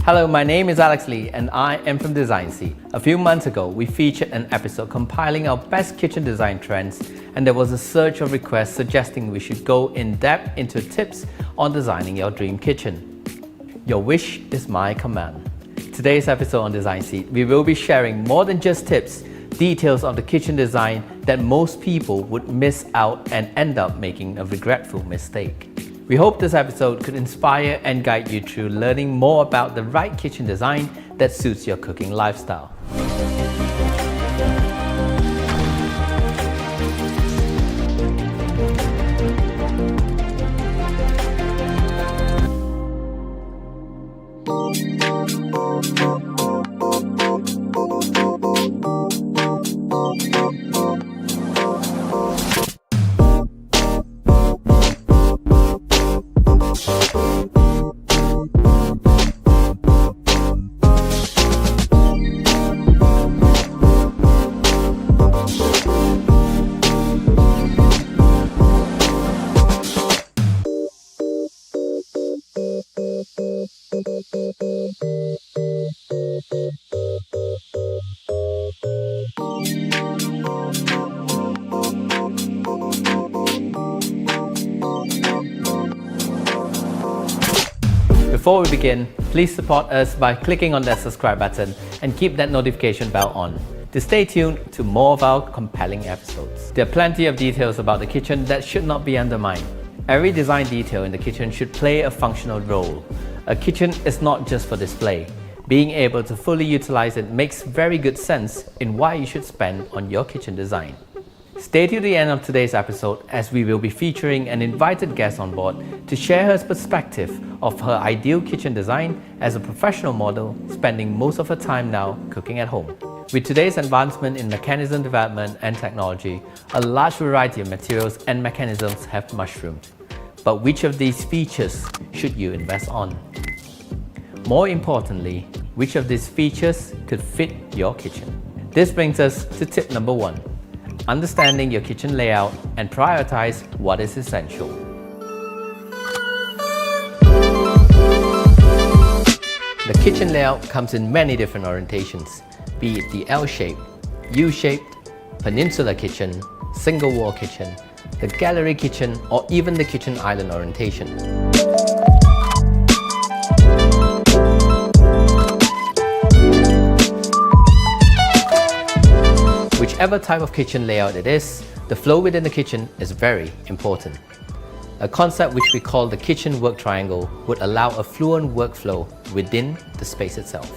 Hello, my name is Alex Lee and I am from Design Seed. A few months ago, we featured an episode compiling our best kitchen design trends, and there was a surge of requests suggesting we should go in depth into tips on designing your dream kitchen. Your wish is my command. Today's episode on Design Seed, we will be sharing more than just tips, details of the kitchen design that most people would miss out and end up making a regretful mistake. We hope this episode could inspire and guide you through learning more about the right kitchen design that suits your cooking lifestyle. Before we begin, please support us by clicking on that subscribe button and keep that notification bell on to stay tuned to more of our compelling episodes. There are plenty of details about the kitchen that should not be undermined. Every design detail in the kitchen should play a functional role. A kitchen is not just for display. Being able to fully utilize it makes very good sense in why you should spend on your kitchen design. Stay to the end of today's episode as we will be featuring an invited guest on board to share her perspective of her ideal kitchen design as a professional model spending most of her time now cooking at home. With today's advancement in mechanism development and technology, a large variety of materials and mechanisms have mushroomed. But which of these features should you invest on? More importantly, which of these features could fit your kitchen? This brings us to tip number 1. Understanding your kitchen layout and prioritize what is essential. The kitchen layout comes in many different orientations, be it the L-shaped, U-shaped, peninsula kitchen, single wall kitchen, the gallery kitchen, or even the kitchen island orientation. Whichever type of kitchen layout it is, the flow within the kitchen is very important. A concept which we call the kitchen work triangle would allow a fluent workflow within the space itself.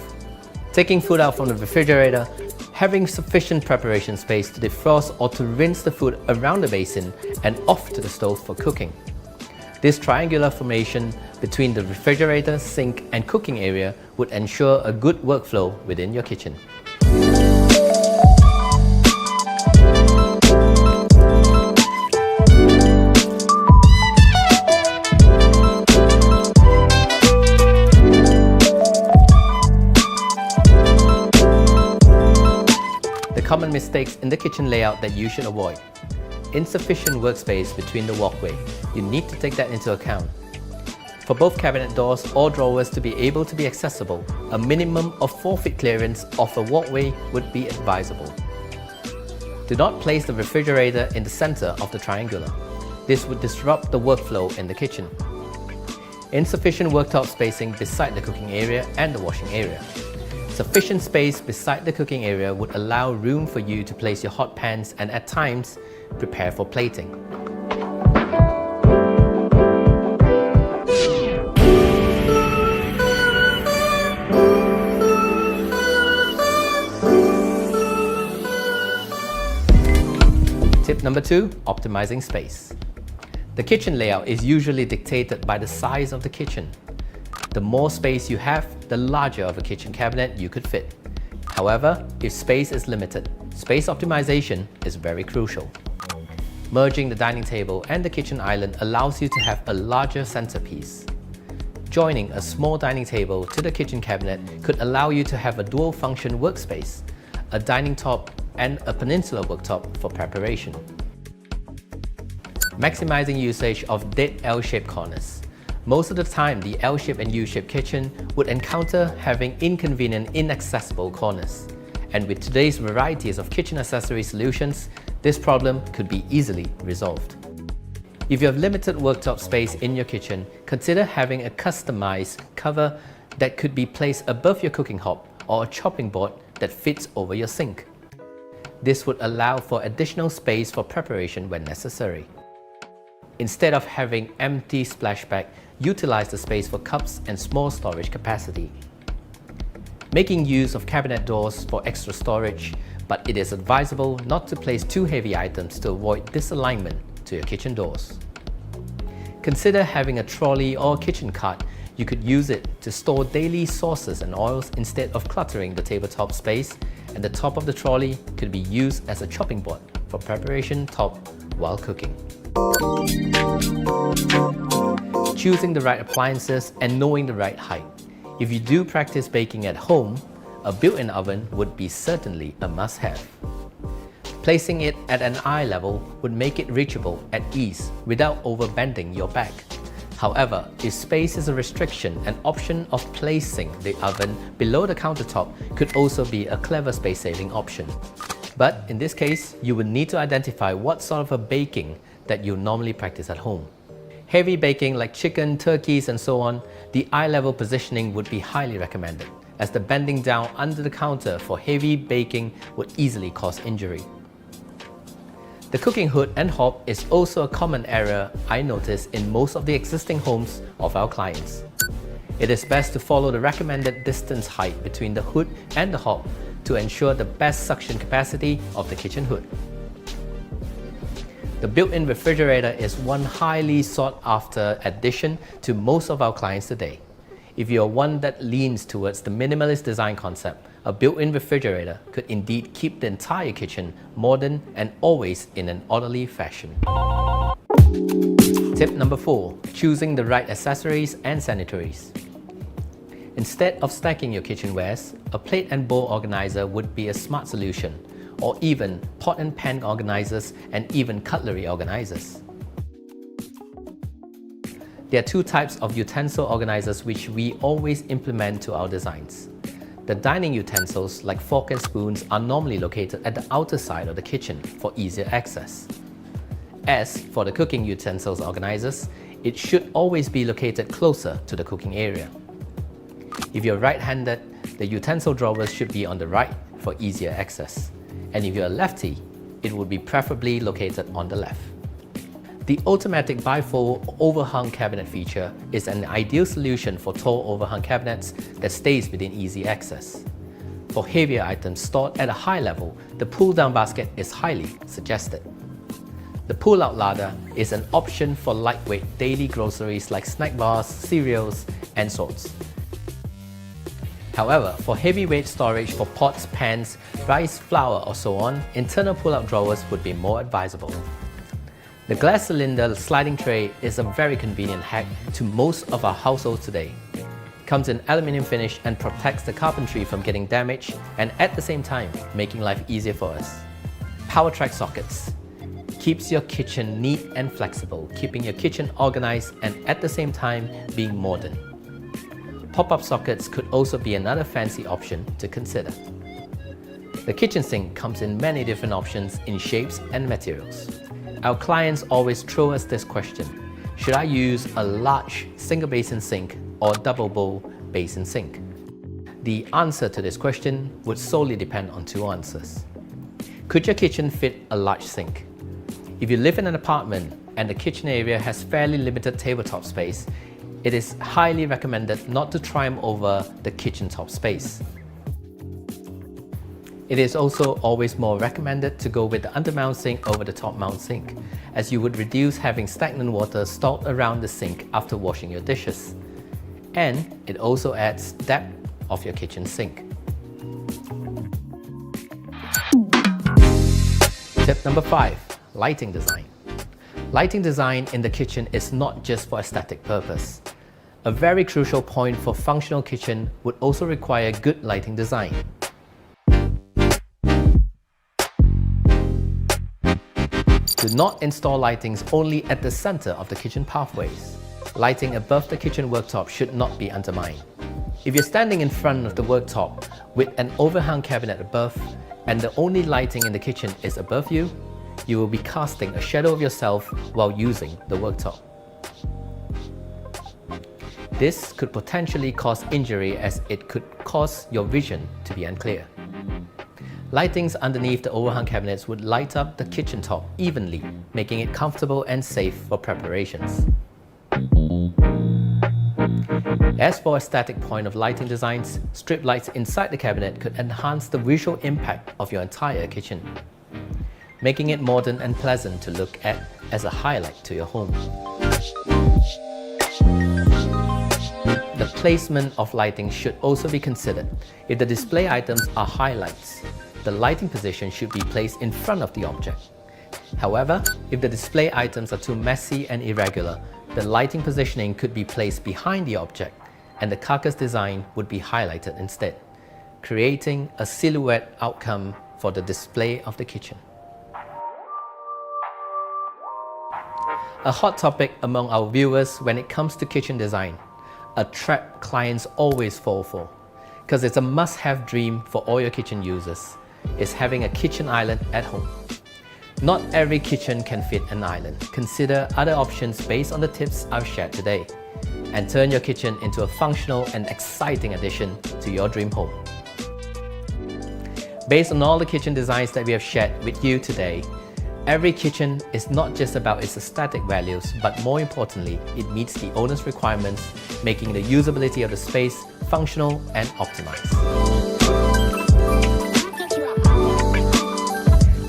Taking food out from the refrigerator, having sufficient preparation space to defrost or to rinse the food around the basin and off to the stove for cooking. This triangular formation between the refrigerator, sink and cooking area would ensure a good workflow within your kitchen. Common mistakes in the kitchen layout that you should avoid. Insufficient workspace between the walkway. You need to take that into account. For both cabinet doors or drawers to be able to be accessible, a minimum of 4 feet clearance of a walkway would be advisable. Do not place the refrigerator in the center of the triangular. This would disrupt the workflow in the kitchen. Insufficient worktop spacing beside the cooking area and the washing area. Sufficient space beside the cooking area would allow room for you to place your hot pans and at times, prepare for plating. Tip number 2, optimizing space. The kitchen layout is usually dictated by the size of the kitchen. The more space you have, the larger of a kitchen cabinet you could fit. However, if space is limited, space optimization is very crucial. Merging the dining table and the kitchen island allows you to have a larger centerpiece. Joining a small dining table to the kitchen cabinet could allow you to have a dual-function workspace, a dining top and a peninsula worktop for preparation. Maximizing usage of dead L-shaped corners. Most of the time, the L-shaped and U-shaped kitchen would encounter having inconvenient, inaccessible corners. And with today's varieties of kitchen accessory solutions, this problem could be easily resolved. If you have limited worktop space in your kitchen, consider having a customized cover that could be placed above your cooking hob or a chopping board that fits over your sink. This would allow for additional space for preparation when necessary. Instead of having empty splashback, utilize the space for cups and small storage capacity. Making use of cabinet doors for extra storage, but it is advisable not to place too heavy items to avoid disalignment to your kitchen doors. Consider having a trolley or kitchen cart. You could use it to store daily sauces and oils instead of cluttering the tabletop space, and the top of the trolley could be used as a chopping board for preparation top while cooking. Choosing the right appliances and knowing the right height. If you do practice baking at home, a built-in oven would be certainly a must-have. Placing it at an eye level would make it reachable at ease without overbending your back. However, if space is a restriction, an option of placing the oven below the countertop could also be a clever space-saving option. But in this case, you would need to identify what sort of a baking that you normally practice at home. Heavy baking like chicken, turkeys, and so on, the eye-level positioning would be highly recommended, as the bending down under the counter for heavy baking would easily cause injury. The cooking hood and hob is also a common error I notice in most of the existing homes of our clients. It is best to follow the recommended distance height between the hood and the hob to ensure the best suction capacity of the kitchen hood. The built-in refrigerator is one highly sought-after addition to most of our clients today. If you are one that leans towards the minimalist design concept, a built-in refrigerator could indeed keep the entire kitchen modern and always in an orderly fashion. Tip number 4. Choosing the right accessories and sanitaries. Instead of stacking your kitchenwares, a plate and bowl organizer would be a smart solution, or even pot and pan organizers and even cutlery organizers. There are two types of utensil organizers which we always implement to our designs. The dining utensils like fork and spoons are normally located at the outer side of the kitchen for easier access. As for the cooking utensils organizers, it should always be located closer to the cooking area. If you're right-handed, the utensil drawers should be on the right for easier access. And if you're a lefty, it would be preferably located on the left. The automatic bifold overhung cabinet feature is an ideal solution for tall overhung cabinets that stays within easy access. For heavier items stored at a high level, the pull-down basket is highly suggested. The pull-out ladder is an option for lightweight daily groceries like snack bars, cereals, and sorts. However, for heavyweight storage for pots, pans, rice, flour, or so on, internal pull-out drawers would be more advisable. The glass cylinder sliding tray is a very convenient hack to most of our households today. It comes in aluminium finish and protects the carpentry from getting damaged, and at the same time, making life easier for us. Power track sockets keeps your kitchen neat and flexible, keeping your kitchen organized and at the same time being modern. Pop-up sockets could also be another fancy option to consider. The kitchen sink comes in many different options in shapes and materials. Our clients always throw us this question: should I use a large single basin sink or double bowl basin sink? The answer to this question would solely depend on two answers. Could your kitchen fit a large sink? If you live in an apartment and the kitchen area has fairly limited tabletop space, it is highly recommended not to trim over the kitchen top space. It is also always more recommended to go with the undermount sink over the top mount sink, as you would reduce having stagnant water stored around the sink after washing your dishes. And it also adds depth of your kitchen sink. Tip number 5. Lighting design. Lighting design in the kitchen is not just for aesthetic purpose. A very crucial point for functional kitchen would also require good lighting design. Do not install lightings only at the center of the kitchen pathways. lighting above the kitchen worktop should not be undermined. If you're standing in front of the worktop with an overhang cabinet above and the only lighting in the kitchen is above you, you will be casting a shadow of yourself while using the worktop. This could potentially cause injury as it could cause your vision to be unclear. Lightings underneath the overhang cabinets would light up the kitchen top evenly, making it comfortable and safe for preparations. As for a static point of lighting designs, strip lights inside the cabinet could enhance the visual impact of your entire kitchen, making it modern and pleasant to look at as a highlight to your home. The placement of lighting should also be considered. If the display items are highlights, the lighting position should be placed in front of the object. However, if the display items are too messy and irregular, the lighting positioning could be placed behind the object and the carcass design would be highlighted instead, creating a silhouette outcome for the display of the kitchen. A hot topic among our viewers when it comes to kitchen design, a trap clients always fall for, because it's a must-have dream for all your kitchen users, is having a kitchen island at home. Not every kitchen can fit an island. Consider other options based on the tips I've shared today, and turn your kitchen into a functional and exciting addition to your dream home. Based on all the kitchen designs that we have shared with you today, every kitchen is not just about its aesthetic values, but more importantly, it meets the owner's requirements, making the usability of the space functional and optimized.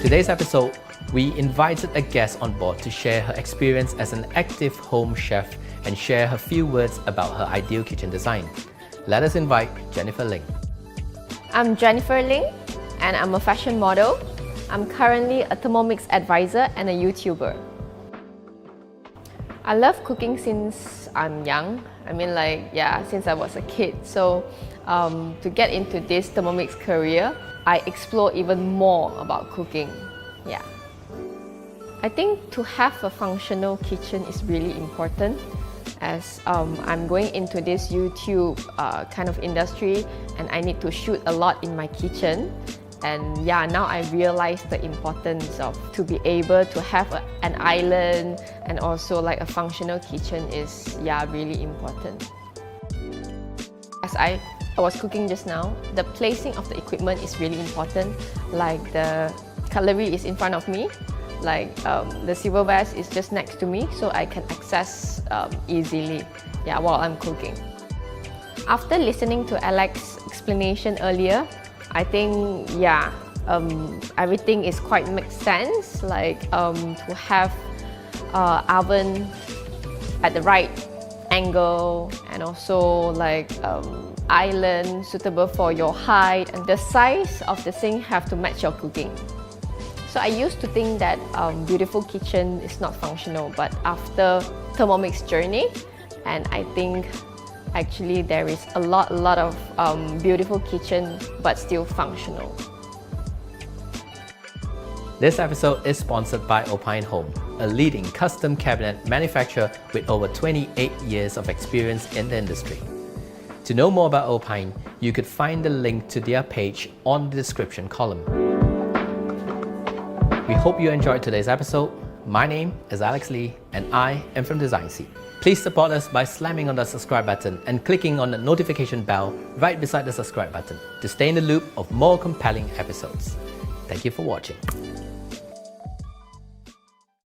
Today's episode, we invited a guest on board to share her experience as an active home chef and share her few words about her ideal kitchen design. Let us invite Jennifer Ling. I'm Jennifer Ling and I'm a fashion model. I'm currently a Thermomix advisor and a YouTuber. I love cooking since I'm young. Since I was a kid. So to get into this Thermomix career, I explore even more about cooking. I think to have a functional kitchen is really important, as I'm going into this YouTube kind of industry and I need to shoot a lot in my kitchen. And now I realize the importance of to be able to have an island and also like a functional kitchen is really important. As I was cooking just now, the placing of the equipment is really important. Like the cutlery is in front of me, like the silverware is just next to me, so I can access easily while I'm cooking. After listening to Alex's explanation earlier, I think everything is quite makes sense. Like to have oven at the right angle and also like island suitable for your height, and the size of the sink have to match your cooking. So I used to think that beautiful kitchen is not functional, but after Thermomix journey, and I think actually there is a lot of beautiful kitchen but still functional. This episode is sponsored by Opine Home, a leading custom cabinet manufacturer with over 28 years of experience in the industry. To know more about Opine, you could find the link to their page on the description column. We hope you enjoyed today's episode. My name is Alex Lee and I am from Design Seat. Please support us by slamming on the subscribe button and clicking on the notification bell right beside the subscribe button to stay in the loop of more compelling episodes. Thank you for watching.